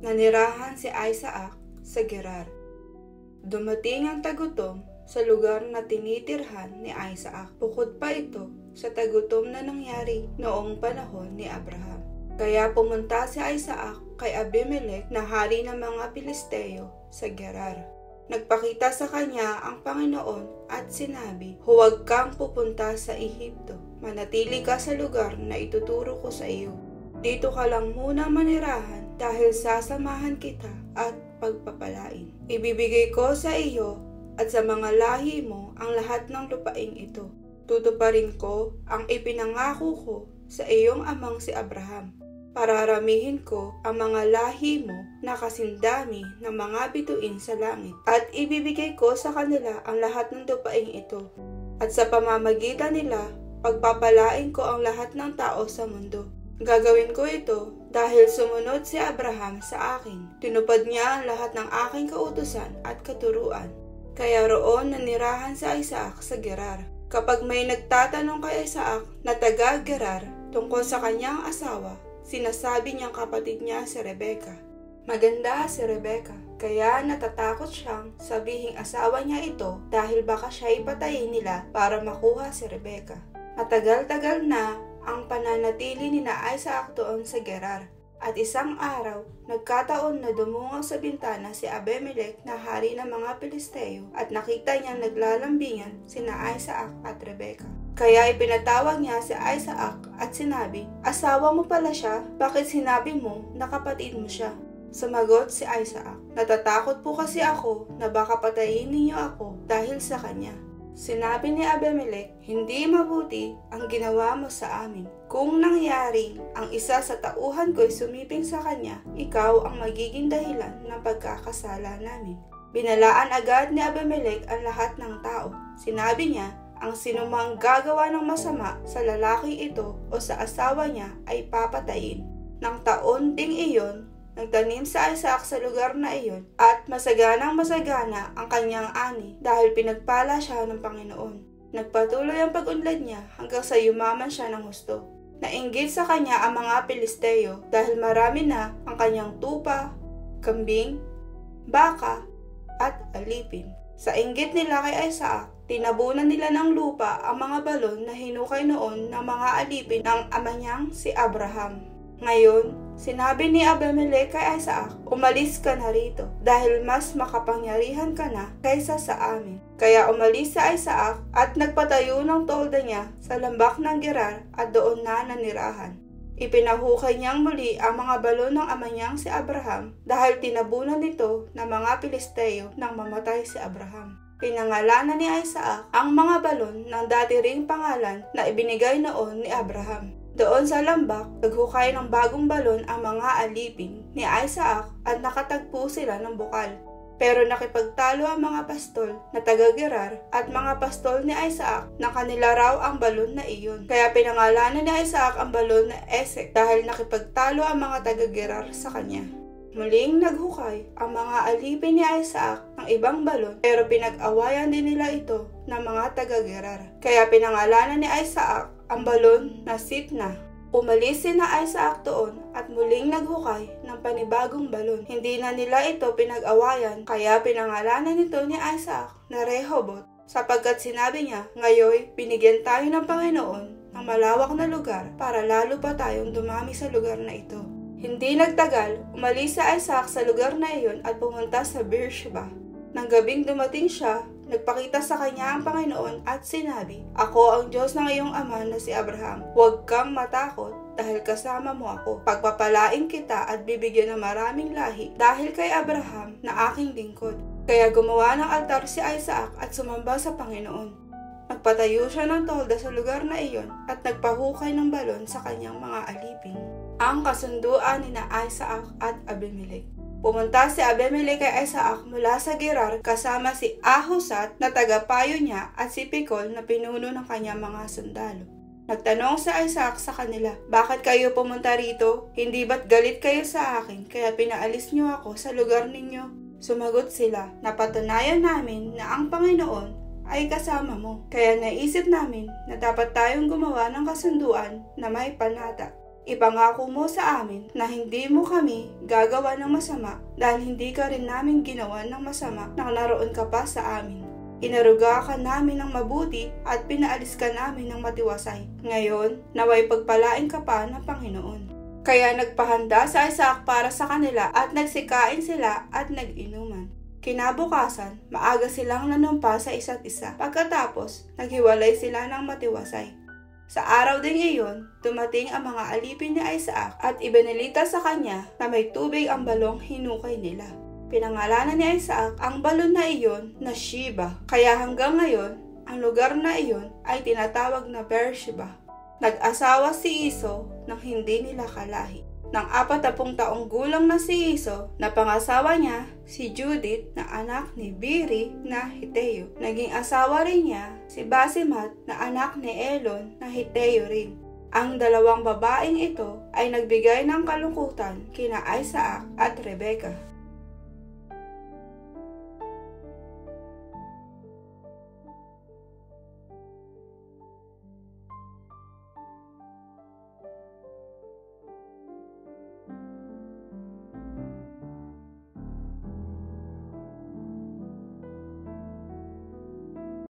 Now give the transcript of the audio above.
Nanirahan si Isaac sa Gerar. Dumating ang tagutom sa lugar na tinitirhan ni Isaac. Bukod pa ito sa tagutom na nangyari noong panahon ni Abraham. Kaya pumunta si Isaac kay Abimelech na hari ng mga Pilisteo sa Gerar. Nagpakita sa kanya ang Panginoon at sinabi, "Huwag kang pupunta sa Ehipto. Manatili ka sa lugar na ituturo ko sa iyo. Dito ka lang muna manirahan dahil sasamahan kita at pagpapalain. Ibibigay ko sa iyo at sa mga lahi mo ang lahat ng lupaing ito. Tutuparin ko ang ipinangako ko sa iyong amang si Abraham. Pararamihin ko ang mga lahi mo na kasindami ng mga bituin sa langit at ibibigay ko sa kanila ang lahat ng lupaing ito. At sa pamamagitan nila, pagpapalain ko ang lahat ng tao sa mundo. Gagawin ko ito dahil sumunod si Abraham sa akin. Tinupad niya ang lahat ng aking kautusan at katuruan. Kaya roon nanirahan si Isaac sa Gerar." Kapag may nagtatanong kay Isaac na taga Gerar tungkol sa kanyang asawa, sinasabi niyang kapatid niya si Rebecca. Maganda si Rebecca, kaya natatakot siyang sabihing asawa niya ito dahil baka siya ipatayin nila para makuha si Rebecca. Matagal-tagal na ang pananatili ni Isaac doon sa Gerar. At isang araw, nagkataon na dumungaw sa bintana si Abimelech na hari ng mga Pilisteo at nakita niyang naglalambingan sina Isaac at Rebecca. Kaya ipinatawag niya si Isaac at sinabi, "Asawa mo pala siya? Bakit sinabi mo na kapatid mo siya?" Sumagot si Isaac, "Natatakot po kasi ako na baka patayin ninyo ako dahil sa kanya." Sinabi ni Abimelech, "Hindi mabuti ang ginawa mo sa amin. Kung nangyaring ang isa sa tauhan ko'y sumiping sa kanya, ikaw ang magiging dahilan ng pagkakasala namin." Binalaan agad ni Abimelech ang lahat ng tao. Sinabi niya, ang sinumang gagawa ng masama sa lalaking ito o sa asawa niya ay papatayin. Nang taon ding iyon, nagtanim si Isaac sa lugar na iyon at masaganang-masagana ang kanyang ani dahil pinagpala siya ng Panginoon. Nagpatuloy ang pag-unlad niya hanggang sa yumaman siya ng husto. Nainggit sa kanya ang mga Pilisteo dahil marami na ang kanyang tupa, kambing, baka at alipin. Sa inggit nila kay Isaac, tinabunan nila ng lupa ang mga balon na hinukay noon ng mga alipin ng ama niyang si Abraham. Ngayon, sinabi ni Abimelech kay Isaac, "Umalis ka na rito dahil mas makapangyarihan ka na kaysa sa amin." Kaya umalis si Isaac at nagpatayo ng tolda niya sa lambak ng Gerar at doon na nanirahan. Ipinahukay niyang muli ang mga balon ng ama niyang si Abraham dahil tinabunan nito ng mga Pilisteo nang mamatay si Abraham. Pinangalanan ni Isaac ang mga balon ng dati ring pangalan na ibinigay noon ni Abraham. Doon sa lambak, naghukay ng bagong balon ang mga alipin ni Isaac at nakatagpo sila ng bukal. Pero nakipagtalo ang mga pastol na taga-Gerar at mga pastol ni Isaac na kanila raw ang balon na iyon. Kaya pinangalanan ni Isaac ang balon na Esek dahil nakipagtalo ang mga taga-Gerar sa kanya. Muling naghukay ang mga alipin ni Isaac ng ibang balon pero pinag-awayan din nila ito ng mga taga-Gerar. Kaya pinangalanan ni Isaac ang balon na Sitna. Umalis si Isaac doon at muling naghukay ng panibagong balon. Hindi na nila ito pinag-awayan kaya pinangalanan nito ni Isaac na Rehoboth sapagkat sinabi niya, "Ngayon binigyan tayo ng Panginoon ng malawak na lugar para lalo pa tayong dumami sa lugar na ito." Hindi nagtagal, umalis si Isaac sa lugar na iyon at pumunta sa Beersheba. Nang gabing dumating siya, nagpakita sa kanya ang Panginoon at sinabi, "Ako ang Diyos ng iyong ama na si Abraham. Huwag kang matakot dahil kasama mo ako. Pagpapalain kita at bibigyan ng maraming lahi dahil kay Abraham na aking lingkod." Kaya gumawa ng altar si Isaac at sumamba sa Panginoon. Nagpatayo siya ng tolda sa lugar na iyon at nagpahukay ng balon sa kanyang mga alipin. Ang kasunduan ni Isaac at Abimelech. Pumunta si Abimelech kay Isaac mula sa Gerar kasama si Ahuzat na tagapayo niya at si Pikol na pinuno ng kanyang mga sundalo. Nagtanong si Isaac sa kanila, "Bakit kayo pumunta rito? Hindi ba't galit kayo sa akin kaya pinaalis niyo ako sa lugar ninyo?" Sumagot sila, "Napatunayan namin na ang Panginoon ay kasama mo. Kaya naisip namin na dapat tayong gumawa ng kasunduan na may panata. Ipangako mo sa amin na hindi mo kami gagawa ng masama dahil hindi ka rin namin ginawa ng masama nang naroon ka pa sa amin. Inaruga ka namin ng mabuti at pinaalis ka namin ng matiwasay. Ngayon, naway pagpalain ka pa ng Panginoon. Kaya nagpahanda sa Isaac para sa kanila at nagsikain sila at nag-inuman. Kinabukasan, maaga silang nanumpa sa isa't isa. Pagkatapos, naghiwalay sila ng matiwasay. Sa araw ding iyon, dumating ang mga alipin ni Isaac at ibinalita sa kanya na may tubig ang balong hinukay nila. Pinangalanan ni Isaac ang balon na iyon na Sheba. Kaya hanggang ngayon, ang lugar na iyon ay tinatawag na Beersheba. Nag-asawa si Esau nang hindi nila kalahi. Nang 40 taong gulang na si Esau, napangasawa niya si Judith na anak ni Biri na Hiteo. Naging asawa rin niya si Basimat na anak ni Elon na Hiteo rin. Ang dalawang babaeng ito ay nagbigay ng kalungkutan kina Isaac at Rebecca.